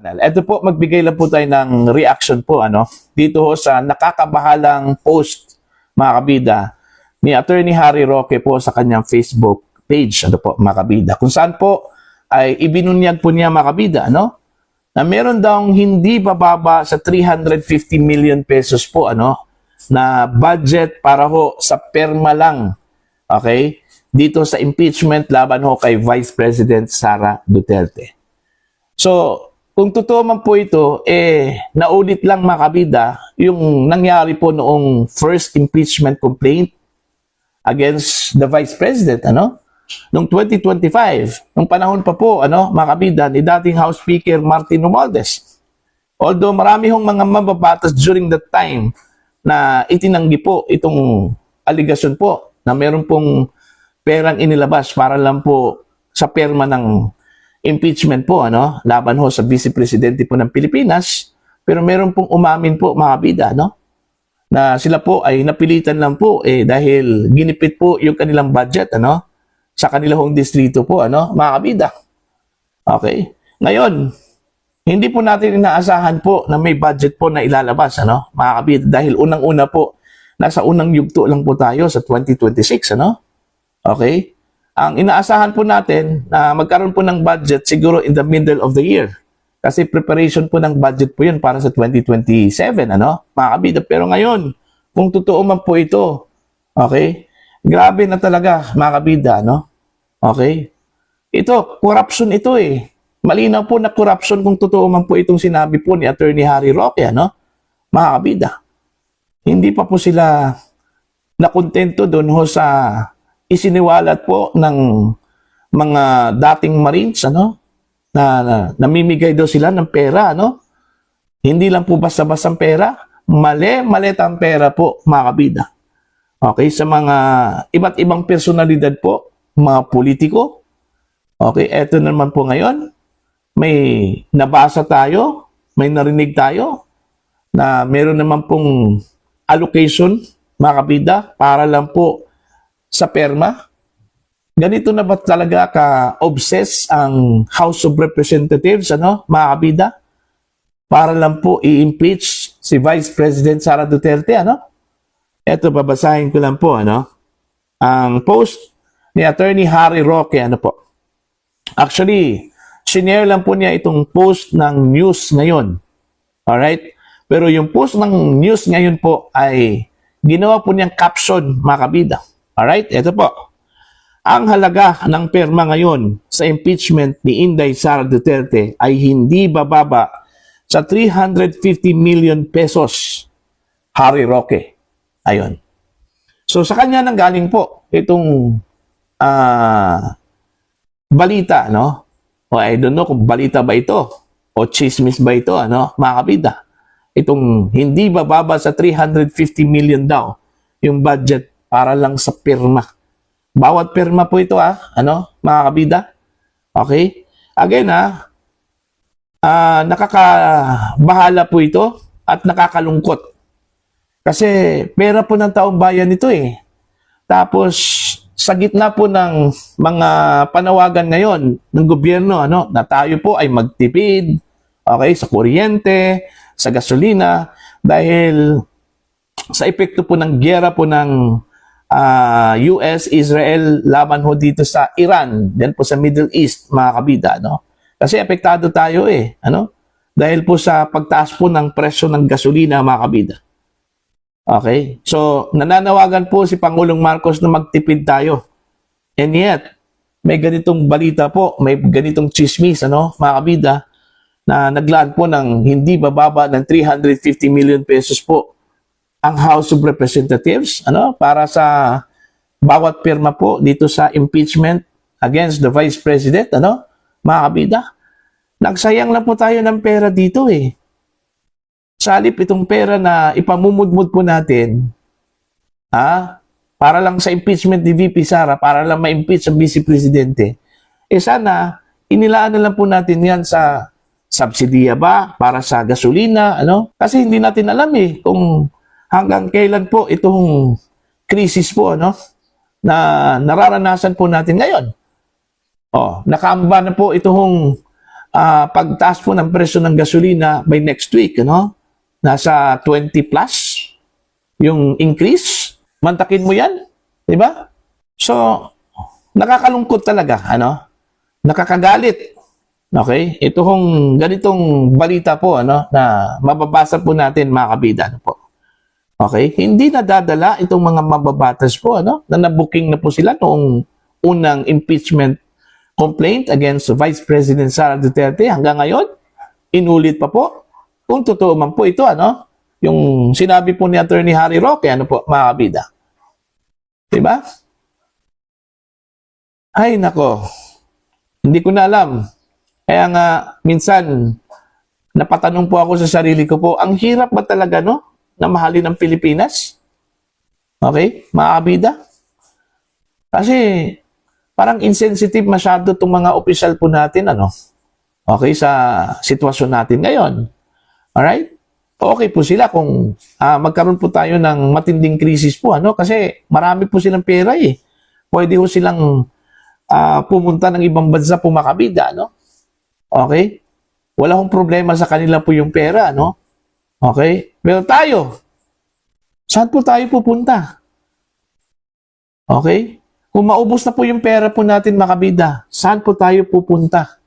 Ito po, magbigay lang po tayo ng reaction po dito ho sa nakakabahalang post, mga kabida, ni Attorney Harry Roque po sa kanyang Facebook page, mga kabida, kung saan po ay ibinunyag po niya, mga kabida, na meron daw hindi bababa sa 350 million pesos po na budget para ho sa perma lang, okay, dito sa impeachment laban ho kay Vice President Sara Duterte. So, kung totoo man po ito, naulit lang, mga kabida, yung nangyari po noong first impeachment complaint against the Vice President, noong 2025, nung panahon pa po, mga kabida, ni dating House Speaker Martin Romualdez. Although marami hong mga mababatas during that time na itinanggi po itong aligasyon po na meron pong perang inilabas para lang po sa perma ng impeachment po, laban ho sa Vice Presidente po ng Pilipinas, pero meron pong umamin po, mga kabida, na sila po ay napilitan lang po dahil ginipit po yung kanilang budget, sa kanilang distrito po, mga kabida. Okay? Ngayon, hindi po natin inaasahan po na may budget po na ilalabas, mga kabida, dahil unang-una po, nasa unang yugto lang po tayo sa 2026, Okay? Ang inaasahan po natin na magkaroon po ng budget siguro in the middle of the year. Kasi preparation po ng budget po yun para sa 2027, mga kabida. Pero ngayon, kung totoo man po ito, okay, grabe na talaga, mga kabida, okay? Ito, corruption ito Malinaw po na corruption kung totoo man po itong sinabi po ni Attorney Harry Roque, mga kabida. Hindi pa po sila nakontento doon ho sa isiniwalat po ng mga dating Marines, na namimigay daw sila ng pera, Hindi lang po basta-bastang pera, maletang pera po, mga kabida. Okay, sa mga iba't ibang personalidad po, mga politiko. Okay, eto naman po ngayon, may nabasa tayo, may narinig tayo, na meron naman pong allocation, mga kabida, para lang po sa perma. Ganito na ba talaga ka-obsess ang House of Representatives, mga kabida? Para lang po i-impeach si Vice President Sara Duterte, Ito, babasahin ko lang po, ang post ni Attorney Harry Roque, po. Actually, sinare lang po niya itong post ng news ngayon. Alright? Pero yung post ng news ngayon po ay ginawa po niyang caption, mga kabida. Alright, ito po. Ang halaga ng perma ngayon sa impeachment ni Inday Sara Duterte ay hindi bababa sa 350 million pesos. Harry Roque. Ayun. So sa kanya nanggaling po itong balita, O I don't know kung balita ba ito o chismis ba ito, mga kabida. Itong hindi bababa sa 350 million daw yung budget para lang sa pirma. Bawat pirma po ito, mga kabida. Okay? Again, nakakabahala po ito at nakakalungkot. Kasi pera po ng taong bayan ito Tapos, sa gitna po ng mga panawagan ngayon ng gobyerno, na tayo po ay magtipid, okay, sa kuryente, sa gasolina, dahil sa epekto po ng giyera po ng US, Israel, laban ho dito sa Iran, yan po sa Middle East, mga kabida, Kasi apektado tayo Dahil po sa pagtaas po ng presyo ng gasolina, mga kabida. Okay? So, nananawagan po si Pangulong Marcos na magtipid tayo. And yet, may ganitong balita po, may ganitong chismis, mga kabida, na naglaan po ng hindi bababa ng 350 million pesos po ang House of Representatives, para sa bawat pirma po dito sa impeachment against the Vice President, mga kabida. Nagsayang lang po tayo ng pera dito Salip itong pera na ipamumudmud po natin, para lang sa impeachment ni VP Sara, para lang ma-impeach ang Vice Presidente, sana, inilaan na lang po natin yan sa subsidiya ba, para sa gasolina, Kasi hindi natin alam kung hanggang kailan po itong krisis po, na nararanasan po natin ngayon. Nakaamba na po itong pagtaas po ng presyo ng gasolina by next week, ano? Nasa 20 plus yung increase. Mantakin mo yan, di ba? So, nakakalungkot talaga, ano? Nakakagalit. Okay? Ito hong ganitong balita po, ano, na mababasa po natin, mga kabida, ano po. Okay? Hindi nadadala itong mga mababatas po, ano, na nabuking na po sila noong unang impeachment complaint against Vice President Sara Duterte. Hanggang ngayon, inulit pa po. Kung totoo man po ito, ano, yung sinabi po ni Attorney Harry Roque, ano po, mga kabida. Diba? Ay, nako. Hindi ko na alam. Kaya nga, minsan, napatanong po ako sa sarili ko po, ang hirap ba talaga, no, na mahalin ang Pilipinas? Okay, mga kabida? Kasi, parang insensitive masyado itong mga opisyal po natin, ano? Okay, sa sitwasyon natin ngayon. Alright? Okay po sila kung magkaroon po tayo ng matinding krisis po, ano? Kasi marami po silang pera eh. Pwede po silang pumunta ng ibang bansa po makabida, no? Okay? Wala hong problema sa kanila po yung pera, no? Okay? Pero tayo, saan po tayo pupunta? Okay? Kung maubos na po yung pera po natin makabida, saan po tayo pupunta?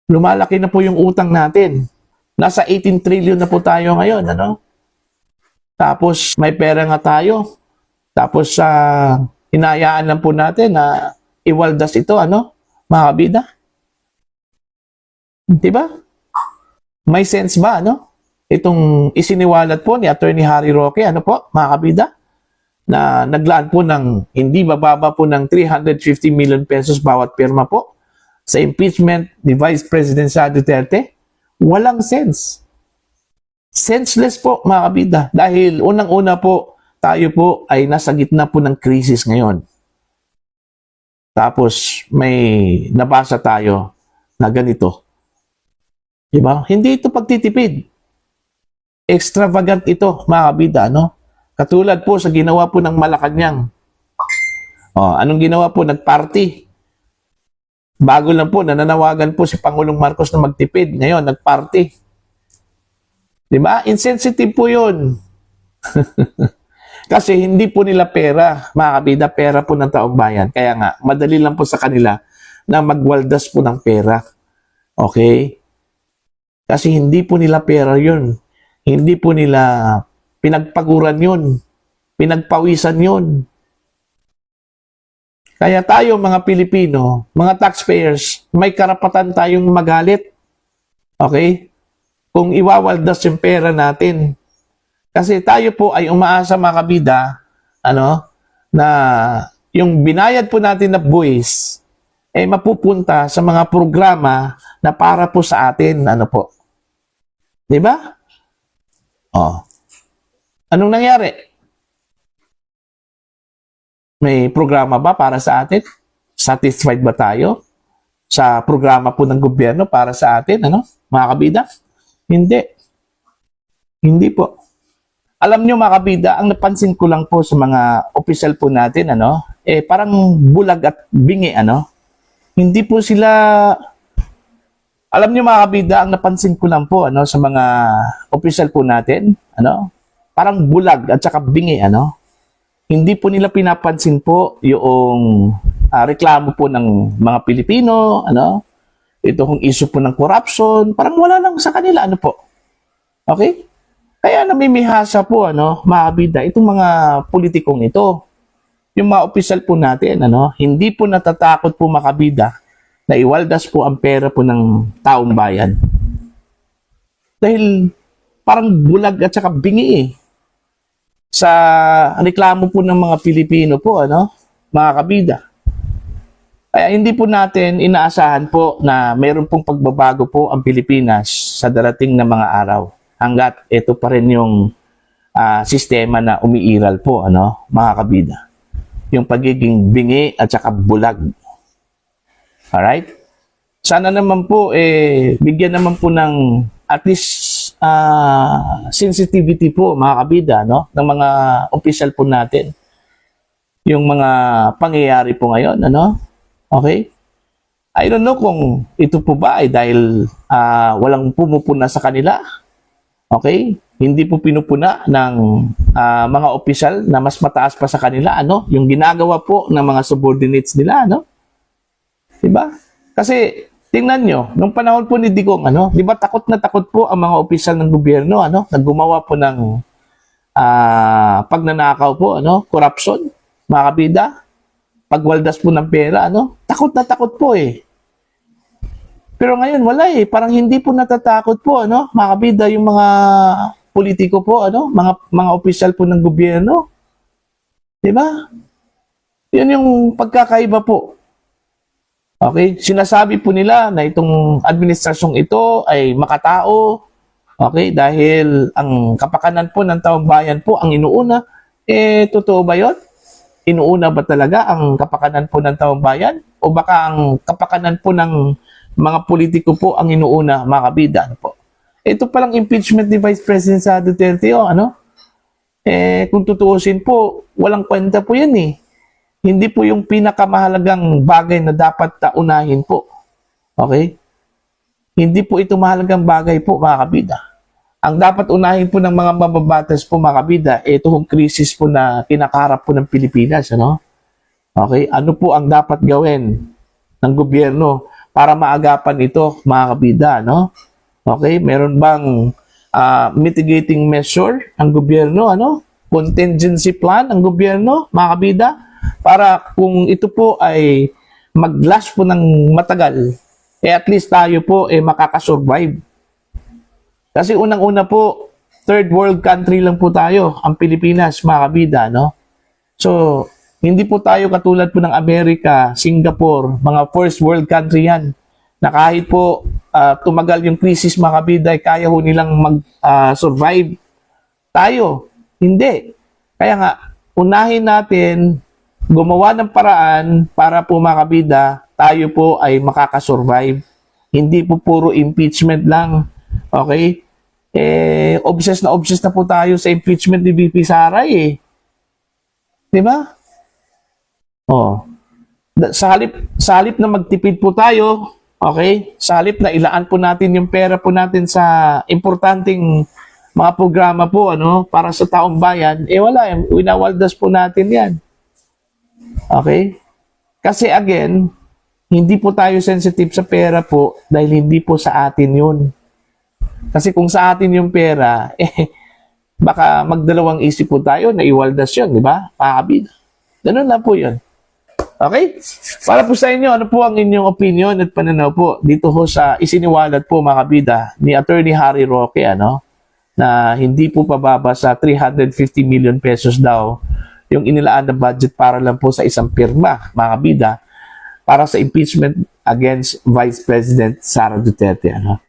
Lumalaki na po yung utang natin. Nasa 18 trillion na po tayo ngayon, ano? Tapos may pera nga tayo. Tapos hinayaan lang po natin na iwaldas ito, ano? Mga kabida. Diba? May sense ba, ano? Itong isiniwalat po ni Attorney Harry Roque, ano po, mga kabida? Na naglaan po ng hindi bababa po ng 350 million pesos bawat pirma po sa impeachment ni Vice President Sara Duterte. Walang sense. Senseless po, mga kabida. Dahil unang-una po, tayo po ay nasa gitna po ng krisis ngayon. Tapos may nabasa tayo na ganito. Diba? Hindi ito pagtitipid. Extravagant ito, mga kabida, no? Katulad po sa ginawa po ng Malacanang. Anong ginawa po? Nagparty. Bago lang po, nananawagan po si Pangulong Marcos na magtipid. Ngayon, nagparty. Diba? Insensitive po yun. Kasi hindi po nila pera, mga kabida, pera po ng taong bayan. Kaya nga, madali lang po sa kanila na magwaldas po ng pera. Okay? Kasi hindi po nila pera yun. Hindi po nila pinagpaguran yun. Pinagpawisan yun. Kaya tayo mga Pilipino, mga taxpayers, may karapatan tayong magalit. Okay? Kung iwawaldas yung pera natin. Kasi tayo po ay umaasa mga kabida, ano, na yung binayad po natin na buwis, mapupunta sa mga programa na para po sa atin, ano po. Diba? Anong nangyari? May programa ba para sa atin? Satisfied ba tayo sa programa po ng gobyerno para sa atin, ano? Mga kabida? Hindi. Hindi po. Alam nyo mga kabida, ang napansin ko lang po sa mga opisyal po natin, ano? Parang bulag at bingi, ano? Hindi po sila... Alam nyo mga kabida, ang napansin ko lang po, ano, sa mga opisyal po natin, ano? Parang bulag at saka bingi, ano? Hindi po nila pinapansin po yung reklamo po ng mga Pilipino, ano? Ito kung issue po ng corruption, parang wala lang sa kanila, ano po. Okay? Kaya namimihasa po, ano, mga kabida, itong mga politikong ito, yung mga opisyal po natin, ano, hindi po natatakot po mga kabida na iwaldas po ang pera po ng taong bayan. Dahil parang bulag at saka bingi eh. Sa reklamo po ng mga Pilipino po, ano, mga kabida. Kaya hindi po natin inaasahan po na mayroon pong pagbabago po ang Pilipinas sa darating na mga araw. Hanggat ito pa rin yung sistema na umiiral po, ano, mga kabida. Yung pagiging bingi at saka bulag. Alright? Sana naman po, bigyan naman po ng at least sensitivity po, mga kabida, no? Ng mga opisyal po natin. Yung mga pangyayari po ngayon, ano? Okay? I don't know kung ito po ba ay dahil walang pumupuna sa kanila. Okay? Hindi po pinupuna ng mga opisyal na mas mataas pa sa kanila, ano? Yung ginagawa po ng mga subordinates nila, ano? Diba? Kasi tingnan nyo, nung panahon po ni Digong, ano, di ba takot na takot po ang mga opisyal ng gobyerno, ano, naggumawa po ng pagnanakaw po, ano, corruption, mga kabida, pagwaldas po ng pera, ano, takot na takot po eh. Pero ngayon, wala eh, parang hindi po natatakot po, ano, mga kabida, yung mga politiko po, ano, mga opisyal po ng gobyerno. Di ba? Yun yung pagkakaiba po. Okay, sinasabi po nila na itong administrasyong ito ay makatao. Okay, dahil ang kapakanan po ng taong bayan po ang inuuna. Totoo ba 'yon? Inuuna ba talaga ang kapakanan po ng taong bayan? O baka ang kapakanan po ng mga politiko po ang inuuna, mga kabida? Ano po? Ito palang impeachment ni Vice President Sara Duterte, ano? Kung tutuusin po, walang kwenta po yan eh. Hindi po yung pinakamahalagang bagay na dapat unahin po. Okay? Hindi po ito mahalagang bagay po, mga kabida. Ang dapat unahin po ng mga mababatas po, mga kabida, ito yung krisis po na kinakaharap po ng Pilipinas. Ano? Okay? Ano po ang dapat gawin ng gobyerno para maagapan ito, mga kabida? No? Okay? Meron bang mitigating measure ang gobyerno? Ano? Contingency plan ang gobyerno, mga kabida? Para kung ito po ay mag-last po ng matagal, at least tayo po makakasurvive. Kasi unang-una po, third world country lang po tayo, ang Pilipinas, mga kabida, no? So, hindi po tayo katulad po ng Amerika, Singapore, mga first world country yan, na kahit po tumagal yung crisis, mga kabida, kaya ho nilang mag-survive. Tayo, hindi. Kaya nga, unahin natin gumawa ng paraan para po, mga kabida, tayo po ay makakasurvive. Hindi po puro impeachment lang. Okay? Obsessed na po tayo sa impeachment ni VP Sara eh. Di ba? Oh. Sa halip na magtipid po tayo, okay? Sa halip na ilaan po natin yung pera po natin sa importanteng mga programa po, ano, para sa taong bayan, wala, winawaldas po natin yan. Okay? Kasi again, hindi po tayo sensitive sa pera po dahil hindi po sa atin yun. Kasi kung sa atin yung pera, baka magdalawang isip po tayo na iwaldas yun, di ba? Pakabida. Ganun lang po yun. Okay? Para po sa inyo, ano po ang inyong opinion at pananaw po dito ho sa isiniwalat po, mga kabida, ni Attorney Harry Roque, ano, na hindi po pababa sa 350 million pesos daw yung inilaan na budget para lang po sa isang pirma, mga kabida, para sa impeachment against Vice President Sara Duterte. Ano?